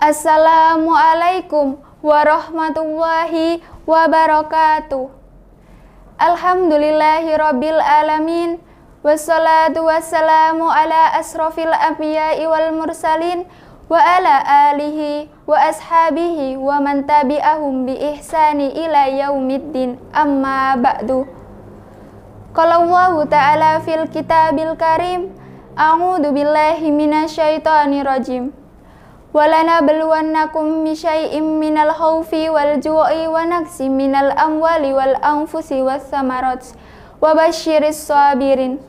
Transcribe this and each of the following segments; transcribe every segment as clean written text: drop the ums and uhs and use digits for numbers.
Assalamualaikum warahmatullahi wabarakatuh. Alhamdulillahirabbil alamin. Wassalatu wassalamu ala asrofil anbiya'i wal mursalin wa ala alihi wa ashabihi wa man tabi'ahum bi ihsani ila yaumiddin, amma ba'du. Qala Allahu ta'ala fil kitabil karim, a'udzu billahi minasyaitonir rajim. Walanabluwannakum bisyai'im minal khaufi wal ju'i wa naqsim minal amwali wal anfusi was samarat wa basyiris sabirin.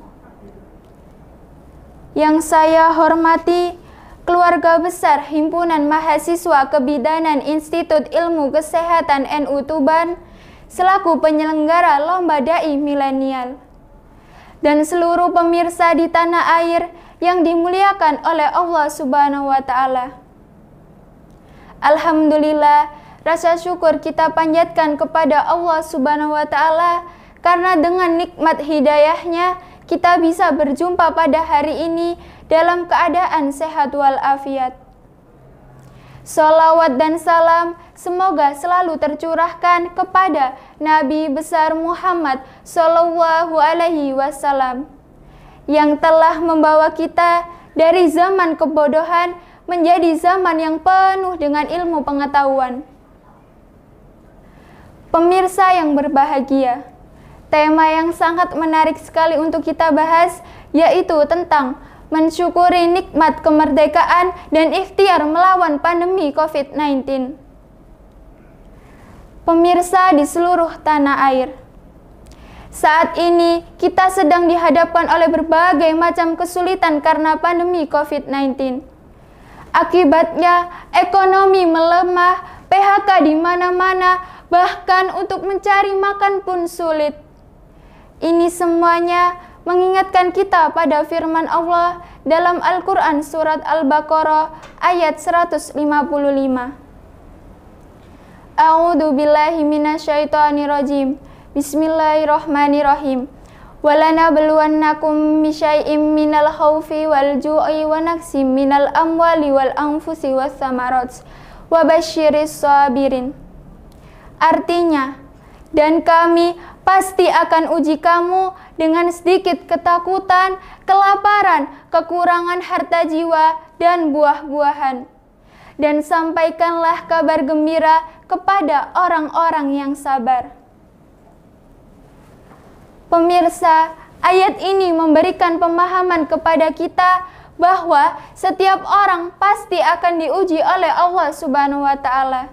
Yang saya hormati keluarga besar Himpunan Mahasiswa Kebidanan Institut Ilmu Kesehatan NU Tuban selaku penyelenggara Lomba Dai Milenial, dan seluruh pemirsa di tanah air yang dimuliakan oleh Allah Subhanahu wa Ta'ala. Alhamdulillah, rasa syukur kita panjatkan kepada Allah Subhanahu wa Ta'ala karena dengan nikmat hidayahnya kita bisa berjumpa pada hari ini dalam keadaan sehat walafiat. Shalawat dan salam semoga selalu tercurahkan kepada Nabi besar Muhammad Sallallahu Alaihi Wasallam yang telah membawa kita dari zaman kebodohan menjadi zaman yang penuh dengan ilmu pengetahuan. Pemirsa yang berbahagia, tema yang sangat menarik sekali untuk kita bahas yaitu tentang mensyukuri nikmat kemerdekaan dan ikhtiar melawan pandemi COVID-19. Pemirsa di seluruh tanah air, saat ini kita sedang dihadapkan oleh berbagai macam kesulitan karena pandemi COVID-19. Akibatnya ekonomi melemah, PHK di mana-mana, bahkan untuk mencari makan pun sulit. Ini semuanya mengingatkan kita pada firman Allah dalam Al-Quran surat Al-Baqarah ayat 155. A'udzu billahi minasyaitonir rajim. Bismillahirrahmanirrahim. Walanabluwannakum bisyai'im minal khaufi wal ju'i wa naqsim minal amwali wal anfusi was samarat wa basyiris sabirin. Artinya, dan kami pasti akan uji kamu dengan sedikit ketakutan, kelaparan, kekurangan harta jiwa dan buah-buahan. Dan sampaikanlah kabar gembira kepada orang-orang yang sabar. Pemirsa, ayat ini memberikan pemahaman kepada kita bahwa setiap orang pasti akan diuji oleh Allah Subhanahu wa Ta'ala.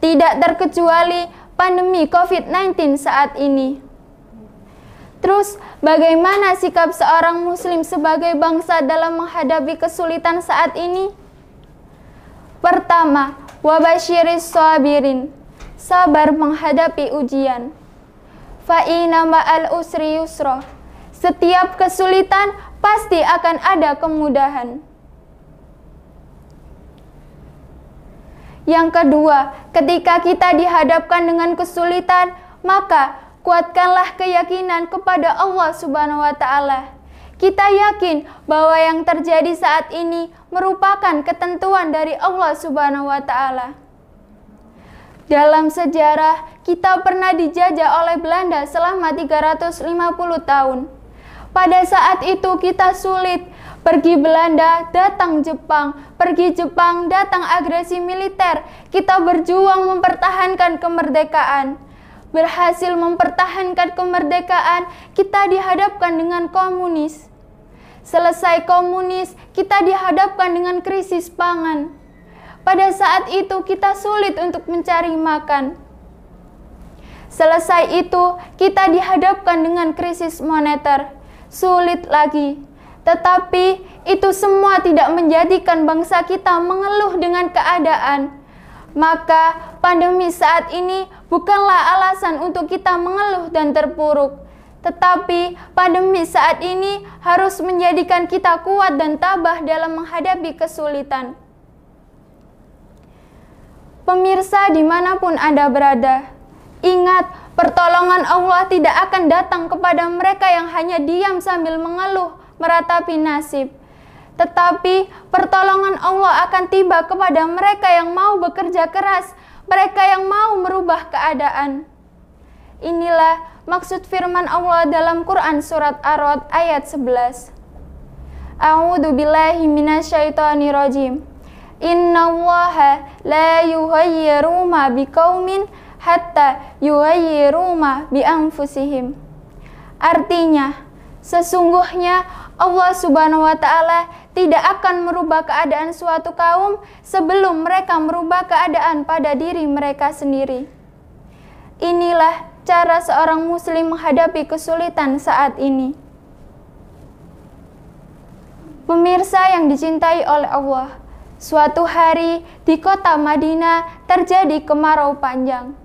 Tidak terkecuali pandemi COVID-19 saat ini. Terus, bagaimana sikap seorang muslim sebagai bangsa dalam menghadapi kesulitan saat ini? Pertama, wabasyiris sabirin, sabar menghadapi ujian. Fa inna ma'al usri yusra, setiap kesulitan pasti akan ada kemudahan. Yang kedua, ketika kita dihadapkan dengan kesulitan, maka kuatkanlah keyakinan kepada Allah Subhanahu wa Ta'ala. Kita yakin bahwa yang terjadi saat ini merupakan ketentuan dari Allah Subhanahu wa Ta'ala. Dalam sejarah, kita pernah dijajah oleh Belanda selama 350 tahun. Pada saat itu kita sulit. Pergi Belanda, datang Jepang. Pergi Jepang, datang agresi militer. Kita berjuang mempertahankan kemerdekaan. Berhasil mempertahankan kemerdekaan, kita dihadapkan dengan komunis. Selesai komunis, kita dihadapkan dengan krisis pangan. Pada saat itu kita sulit untuk mencari makan. Selesai itu kita dihadapkan dengan krisis moneter. Sulit lagi. Tetapi itu semua tidak menjadikan bangsa kita mengeluh dengan keadaan. Maka pandemi saat ini bukanlah alasan untuk kita mengeluh dan terpuruk. Tetapi pandemi saat ini harus menjadikan kita kuat dan tabah dalam menghadapi kesulitan. Pemirsa dimanapun Anda berada, ingat, pertolongan Allah tidak akan datang kepada mereka yang hanya diam sambil mengeluh, meratapi nasib. Tetapi pertolongan Allah akan tiba kepada mereka yang mau bekerja keras, mereka yang mau merubah keadaan. Inilah maksud firman Allah dalam Quran surat Ar-Ra'd ayat 11. A'udzu billahi minasyaitonir rajim. Innallaha la yughayyiru ma biqaumin hatta yughayyiru ma bi anfusihim. Artinya, sesungguhnya Allah Subhanahu wa taala tidak akan merubah keadaan suatu kaum sebelum mereka merubah keadaan pada diri mereka sendiri. Inilah cara seorang muslim menghadapi kesulitan saat ini. Pemirsa yang dicintai oleh Allah, suatu hari di kota Madinah terjadi kemarau panjang.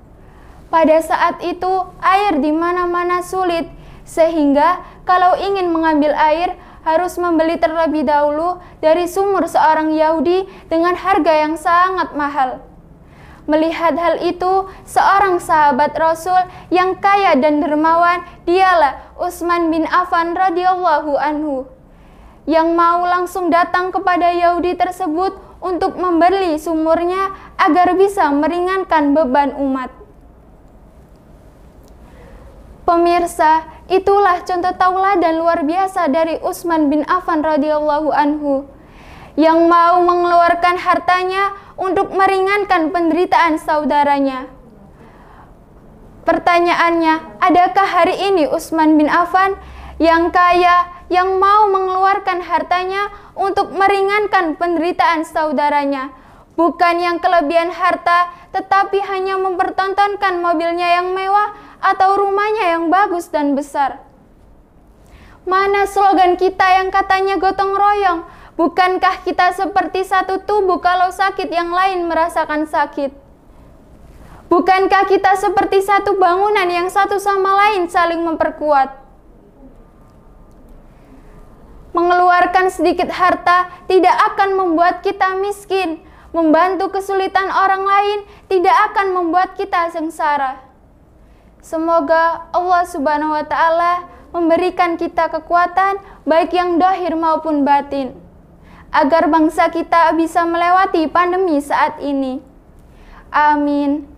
Pada saat itu air di mana-mana sulit, sehingga kalau ingin mengambil air harus membeli terlebih dahulu dari sumur seorang Yahudi dengan harga yang sangat mahal. Melihat hal itu, seorang sahabat Rasul yang kaya dan dermawan, dialah Utsman bin Affan radhiyallahu anhu, yang mau langsung datang kepada Yahudi tersebut untuk membeli sumurnya agar bisa meringankan beban umat. Pemirsa, itulah contoh tauladan luar biasa dari Utsman bin Affan radhiyallahu anhu, yang mau mengeluarkan hartanya untuk meringankan penderitaan saudaranya. Pertanyaannya, adakah hari ini Utsman bin Affan yang kaya, yang mau mengeluarkan hartanya untuk meringankan penderitaan saudaranya, bukan yang kelebihan harta, tetapi hanya mempertontonkan mobilnya yang mewah atau rumahnya yang bagus dan besar? Mana slogan kita yang katanya gotong royong? Bukankah kita seperti satu tubuh kalau sakit yang lain merasakan sakit? Bukankah kita seperti satu bangunan yang satu sama lain saling memperkuat? Mengeluarkan sedikit harta tidak akan membuat kita miskin. Membantu kesulitan orang lain tidak akan membuat kita sengsara. Semoga Allah Subhanahu wa taala memberikan kita kekuatan baik yang zahir maupun batin, agar bangsa kita bisa melewati pandemi saat ini. Amin.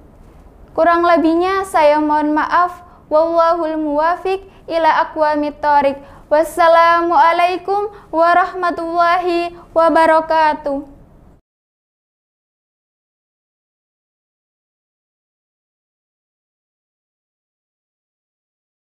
Kurang lebihnya saya mohon maaf. Wallahul muwafiq ila aqwamit thoriq. Wassalamualaikum warahmatullahi wabarakatuh.